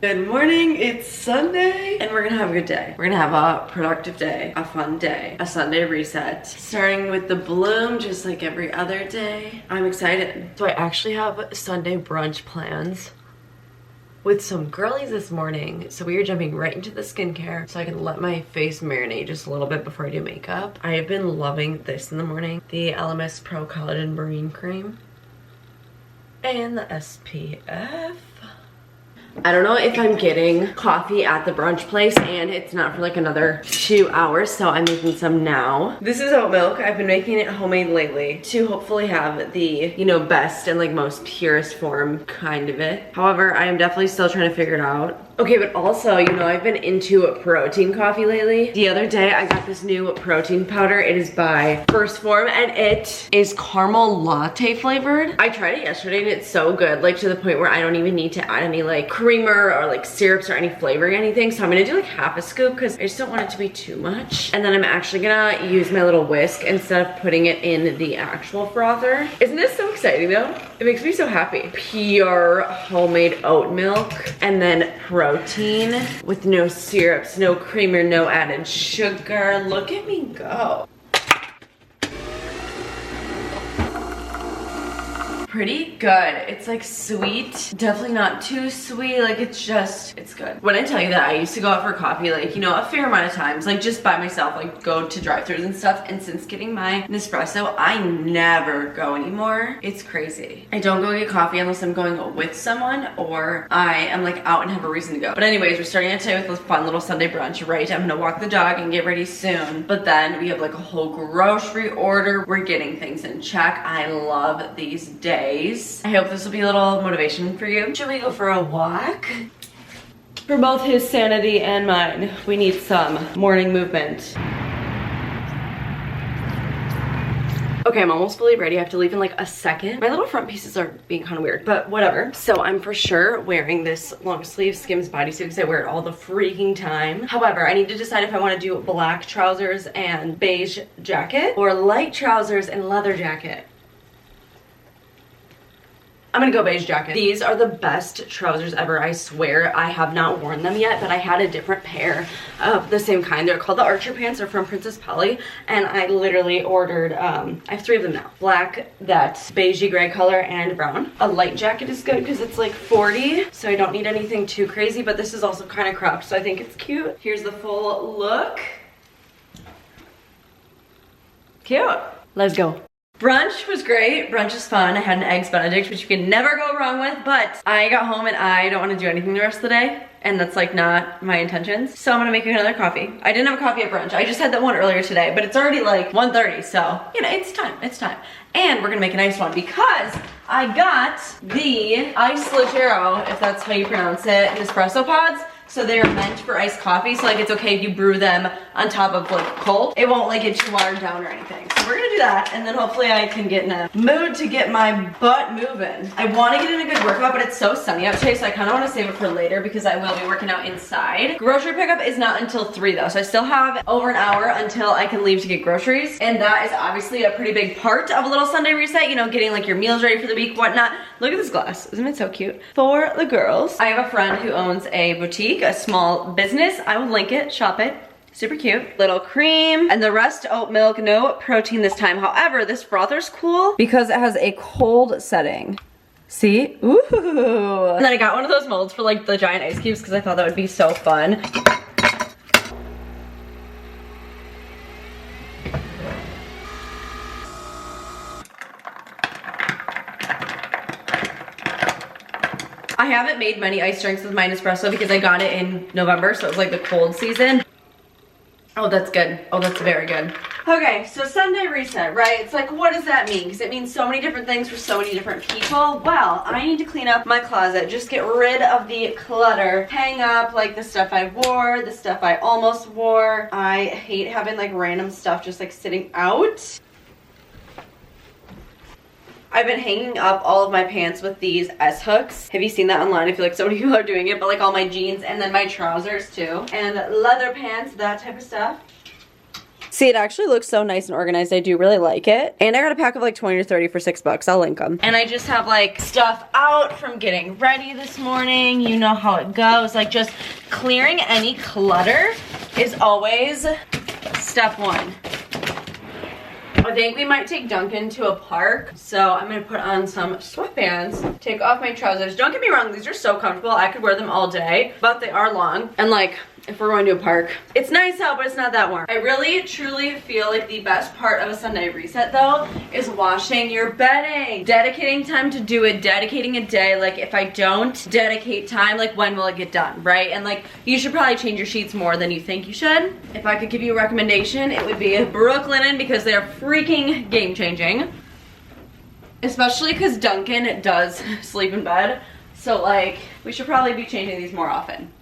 Good morning, it's Sunday, and we're gonna have a good day. We're gonna have a productive day, a fun day, a Sunday reset. Starting with the bloom, just like every other day. I'm excited. So I actually have Sunday brunch plans with some girlies this morning. So we are jumping right into the skincare so I can let my face marinate just a little bit before I do makeup. I have been loving this in the morning. The LMS Pro Collagen Marine Cream. And the SPF. I don't know if I'm getting coffee at the brunch place, and it's not for like another 2 hours, so I'm making some now. This is oat milk. I've been making it homemade lately to hopefully have the, you know, best and like most purest form kind of it. However, I am definitely still trying to figure it out. Okay, but also, you know, I've been into protein coffee lately. The other day, I got this new protein powder. It is by First Form, and it is caramel latte flavored. I tried it yesterday, and it's so good, like to the point where I don't even need to add any like creamer or like syrups or any flavoring, anything. So I'm gonna do like half a scoop because I just don't want it to be too much. And then I'm actually gonna use my little whisk instead of putting it in the actual frother. Isn't this so exciting though? It makes me so happy. Pure homemade oat milk, and then protein with no syrups, no creamer, no added sugar. Look at me go. Pretty good. It's like sweet, definitely not too sweet. Like it's good. When I tell you that I used to go out for coffee, like, you know, a fair amount of times, like just by myself, like go to drive-thrus and stuff. And since getting my Nespresso, I never go anymore. It's crazy. I don't go get coffee unless I'm going with someone or I am like out and have a reason to go. But anyways, we're starting today with this fun little Sunday brunch, right? I'm gonna walk the dog and get ready soon. But then we have like a whole grocery order. We're getting things in check. I love these days. I hope this will be a little motivation for you. Should we go for a walk? For both his sanity and mine, we need some morning movement. Okay, I'm almost fully ready. I have to leave in like a second. My little front pieces are being kind of weird, but whatever. So I'm for sure wearing this long sleeve Skims bodysuit because I wear it all the freaking time. However, I need to decide if I want to do black trousers and beige jacket or light trousers and leather jacket. I'm gonna go beige jacket. These are the best trousers ever, I swear. I have not worn them yet, but I had a different pair of the same kind. They're called the Archer pants. They're from Princess Polly, and I literally ordered, I have 3 of them now. Black, that beigey gray color, and brown. A light jacket is good because it's like 40, so I don't need anything too crazy, but this is also kind of cropped, so I think it's cute. Here's the full look. Cute. Let's go. Brunch was great. Brunch is fun. I had an eggs benedict, which you can never go wrong with, but I got home and I don't want to do anything the rest of the day, and that's like not my intentions. So I'm gonna make another coffee. I didn't have a coffee at brunch. I just had that one earlier today, but it's already like 1:30, so you know, it's time, it's time. And we're gonna make a nice one because I got the Ice Leggero, if that's how you pronounce it, Nespresso pods. So they are meant for iced coffee, so like it's okay if you brew them on top of like cold. It won't like get too watered down or anything. So we're gonna do that, and then hopefully I can get in a mood to get my butt moving. I wanna get in a good workout, but it's so sunny out today, so I kinda wanna save it for later because I will be working out inside. Grocery pickup is not until 3 though, so I still have over an hour until I can leave to get groceries. And that is obviously a pretty big part of a little Sunday reset, you know, getting like your meals ready for the week, whatnot. Look at this glass, isn't it so cute? For the girls. I have a friend who owns a boutique, a small business. I will link it, shop it. Super cute. Little cream, and the rest oat milk, no protein this time. However, this frother's cool because it has a cold setting. See? Ooh. And then I got one of those molds for like the giant ice cubes because I thought that would be so fun. I haven't made many ice drinks with my Nespresso because I got it in November, so it was like the cold season. Oh, that's good. Oh, that's very good. Okay, so Sunday reset, right? It's like, what does that mean? Because it means so many different things for so many different people. Well, I need to clean up my closet, just get rid of the clutter, hang up like the stuff I wore, the stuff I almost wore. I hate having like random stuff just like sitting out. I've been hanging up all of my pants with these S-hooks. Have you seen that online? I feel like so many people are doing it, but like all my jeans and then my trousers too. And leather pants, that type of stuff. See, it actually looks so nice and organized. I do really like it. And I got a pack of like 20 to 30 for $6. I'll link them. And I just have like stuff out from getting ready this morning. You know how it goes. Like just clearing any clutter is always step one. I think we might take Duncan to a park. So I'm gonna put on some sweatpants, take off my trousers. Don't get me wrong, these are so comfortable. I could wear them all day, but they are long. And like, if we're going to a park, it's nice out, but it's not that warm. I really, truly feel like the best part of a Sunday reset though is washing your bedding. Dedicating time to do it, dedicating a day. Like if I don't dedicate time, like when will it get done, right? And like, you should probably change your sheets more than you think you should. If I could give you a recommendation, it would be Brooklinen because they're freaking game changing. Especially because Duncan does sleep in bed. So like, we should probably be changing these more often.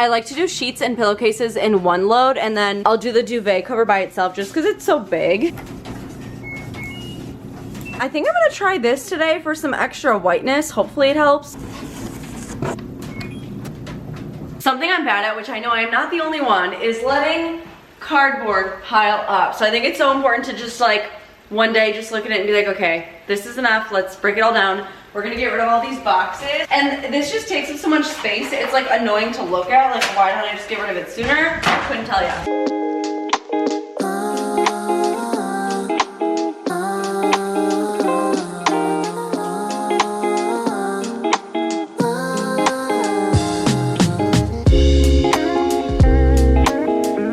I like to do sheets and pillowcases in one load, and then I'll do the duvet cover by itself just because it's so big. I think I'm gonna try this today for some extra whiteness. Hopefully it helps. Something I'm bad at, which I know I am not the only one, is letting cardboard pile up. So I think it's so important to just like one day just look at it and be like, okay, this is enough, let's break it all down. We're gonna get rid of all these boxes. And this just takes up so much space. It's like annoying to look at. Like, why don't I just get rid of it sooner? I couldn't tell you.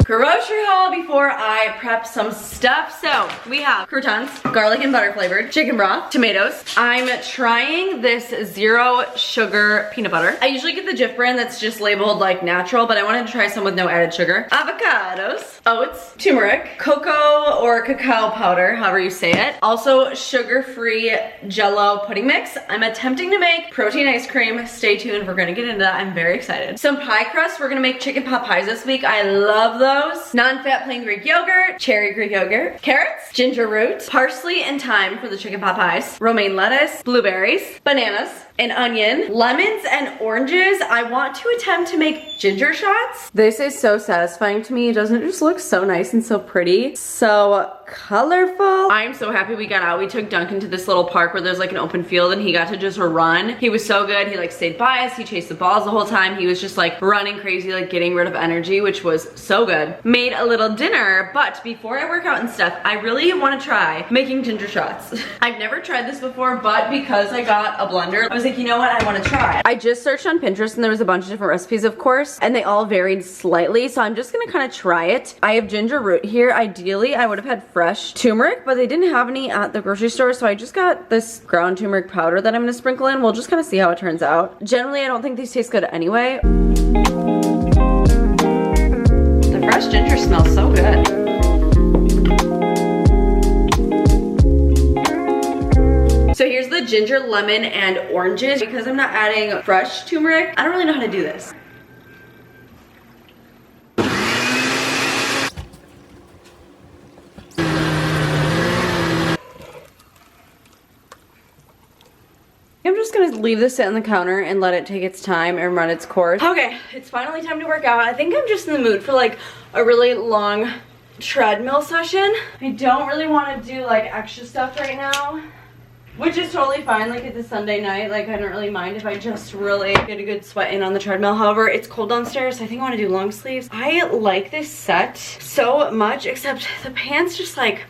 Grocery haul before I prep some stuff. So we have croutons, garlic and butter flavored, chicken broth, tomatoes. I'm trying this 0 sugar peanut butter. I usually get the Jif brand that's just labeled like natural, but I wanted to try some with no added sugar. Avocados, oats, turmeric, cocoa or cacao powder, however you say it. Also sugar-free Jell-O pudding mix. I'm attempting to make protein ice cream. Stay tuned, we're gonna get into that. I'm very excited. Some pie crust. We're gonna make chicken pot pies this week. I love those. Non-fat plain Greek yogurt, cherry Greek yogurt, carrots, ginger root, parsley and thyme for the chicken pot pies, romaine lettuce, blueberries, bananas, an onion, lemons and oranges. I want to attempt to make ginger shots. This is so satisfying to me. Doesn't it just look so nice and so pretty? So colorful. I'm so happy we got out. We took Duncan to this little park where there's like an open field and he got to just run. He was so good. He like stayed by us. He chased the balls the whole time. He was just like running crazy, like getting rid of energy, which was so good. Made a little dinner, but before I work out and stuff, I really want to try making ginger shots. I've never tried this before, but because I got a blender, I was like, you know what? I want to try. I just searched on Pinterest and there was a bunch of different recipes, of course, and they all varied slightly. So I'm just gonna kind of try it. I have ginger root here. Ideally, I would have had fresh turmeric, but they didn't have any at the grocery store. So I just got this ground turmeric powder that I'm gonna sprinkle in. We'll just kind of see how it turns out. Generally, I don't think these taste good anyway. The fresh ginger smells so good. So here's the ginger, lemon, and oranges. Because I'm not adding fresh turmeric, I don't really know how to do this. I'm just gonna leave this sit on the counter and let it take its time and run its course. Okay, it's finally time to work out. I think I'm just in the mood for like a really long treadmill session. I don't really want to do like extra stuff right now, which is totally fine. Like it's a Sunday night, like I don't really mind if I just really get a good sweat in on the treadmill. However, it's cold downstairs, so I think I want to do long sleeves. I like this set so much, except the pants just like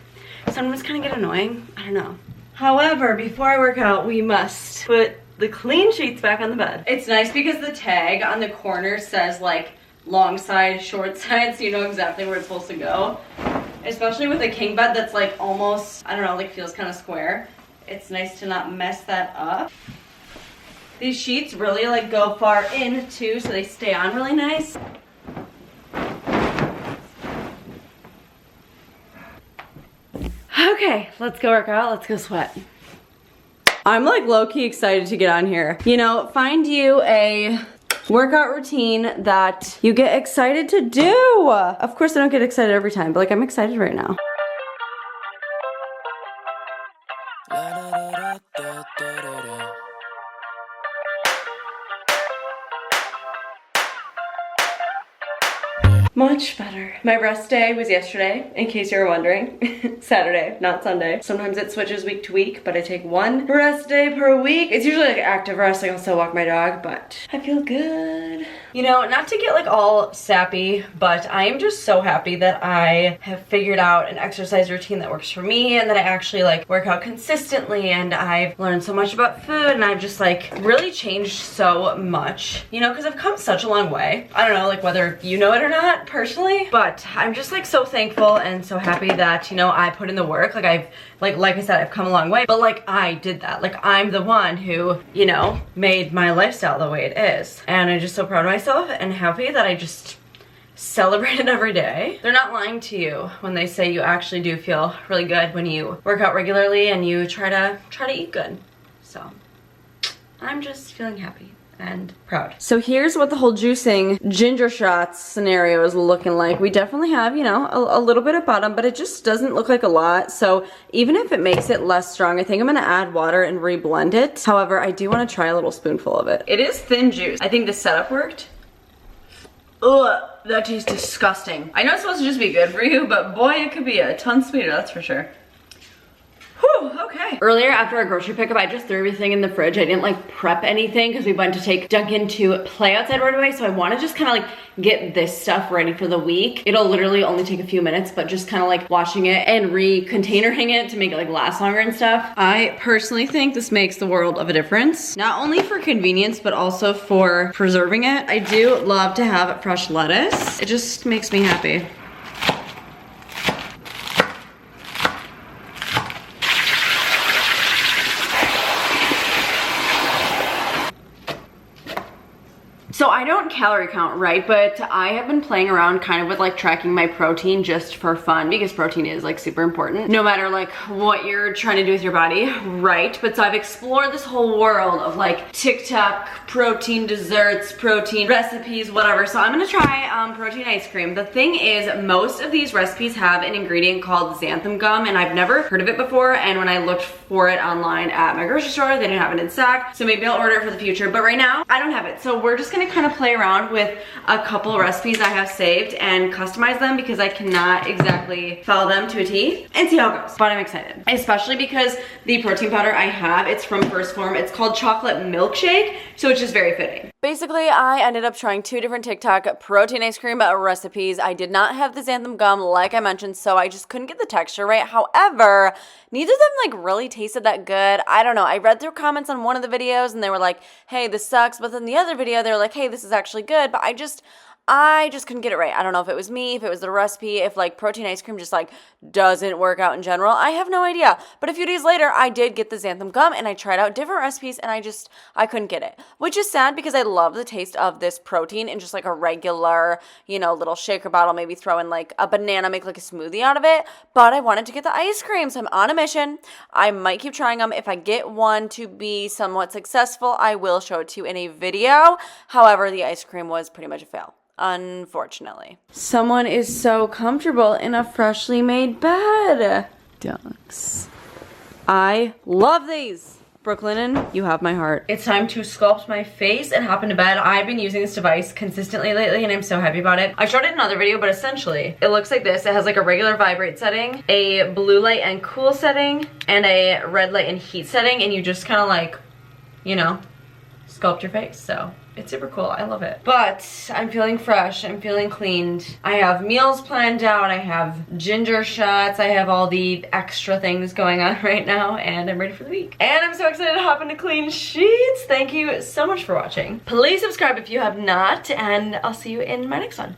sometimes kind of get annoying. I don't know. However, before I work out, we must put the clean sheets back on the bed. It's nice because the tag on the corner says like long side, short side, so you know exactly where it's supposed to go. Especially with a king bed that's like almost, I don't know, like feels kind of square. It's nice to not mess that up. These sheets really like go far in too, so they stay on really nice. Okay, let's go work out, let's go sweat. I'm like low-key excited to get on here. You know, find you a workout routine that you get excited to do. Of course I don't get excited every time, but like I'm excited right now. much better. My rest day was yesterday, in case you were wondering. Saturday, not Sunday. Sometimes it switches week to week, but I take one rest day per week. It's usually like active rest, like I'll still walk my dog, but I feel good. You know, not to get like all sappy, but I am just so happy that I have figured out an exercise routine that works for me and that I actually like work out consistently, and I've learned so much about food, and I've just like really changed so much, you know, because I've come such a long way. I don't know like whether you know it or not personally, but I'm just like so thankful and so happy that, you know, I put in the work. Like I've like I said, I've come a long way, but like I did that. Like I'm the one who, you know, made my lifestyle the way it is, and I'm just so proud of myself and happy that I just celebrate it every day. They're not lying to you when they say you actually do feel really good when you work out regularly and you try to eat good. So I'm just feeling happy and proud. So here's what the whole juicing ginger shots scenario is looking like. We definitely have, you know, a little bit of bottom, but it just doesn't look like a lot. So even if it makes it less strong, I think I'm gonna add water and re-blend it. However, I do want to try a little spoonful of it. It is thin juice. I think the setup worked. Ugh, that tastes disgusting. I know it's supposed to just be good for you, but boy, it could be a ton sweeter, that's for sure. Whew, okay. Earlier after our grocery pickup, I just threw everything in the fridge. I didn't like prep anything because we went to take Duncan to play outside right away. So I want to just kind of like get this stuff ready for the week. It'll literally only take a few minutes, but just kind of like washing it and re-containering it to make it like last longer and stuff. I personally think this makes the world of a difference. Not only for convenience, but also for preserving it. I do love to have fresh lettuce. It just makes me happy. So I don't calorie count, right? But I have been playing around kind of with like tracking my protein just for fun, because protein is like super important no matter like what you're trying to do with your body, right? But so I've explored this whole world of like TikTok protein desserts, protein recipes, whatever. So I'm gonna try protein ice cream. The thing is, most of these recipes have an ingredient called xanthan gum, and I've never heard of it before. And when I looked for it online at my grocery store, they didn't have it in stock. So maybe I'll order it for the future, but right now I don't have it. So we're just gonna kind of play around with a couple recipes I have saved and customize them, because I cannot exactly follow them to a T, and see how it goes. But I'm excited, especially because the protein powder I have, it's from First Form. It's called chocolate milkshake, so it's just very fitting. Basically, I ended up trying 2 different TikTok protein ice cream recipes. I did not have the xanthan gum, like I mentioned, so I just couldn't get the texture right. However, neither of them like really tasted that good. I don't know. I read through comments on one of the videos and they were like, hey, this sucks. But then the other video, they were like, hey, this is actually good. But I just couldn't get it right. I don't know if it was me, if it was the recipe, if like protein ice cream just like doesn't work out in general. I have no idea. But a few days later, I did get the xanthan gum and I tried out different recipes and I couldn't get it. Which is sad, because I love the taste of this protein in just like a regular, you know, little shaker bottle, maybe throw in like a banana, make like a smoothie out of it. But I wanted to get the ice cream, so I'm on a mission. I might keep trying them. If I get one to be somewhat successful, I will show it to you in a video. However, the ice cream was pretty much a fail, unfortunately. Someone is so comfortable in a freshly made bed. Dunks. I love these. Brooklinen, you have my heart. It's time to sculpt my face and hop into bed. I've been using this device consistently lately and I'm so happy about it. I showed it in another video, but essentially it looks like this. It has like a regular vibrate setting, a blue light and cool setting, and a red light and heat setting, and you just kind of like, you know, sculpt your face. So it's super cool. I love it. But I'm feeling fresh. I'm feeling cleaned. I have meals planned out. I have ginger shots. I have all the extra things going on right now, and I'm ready for the week. And I'm so excited to hop into clean sheets. Thank you so much for watching. Please subscribe if you have not, and I'll see you in my next one.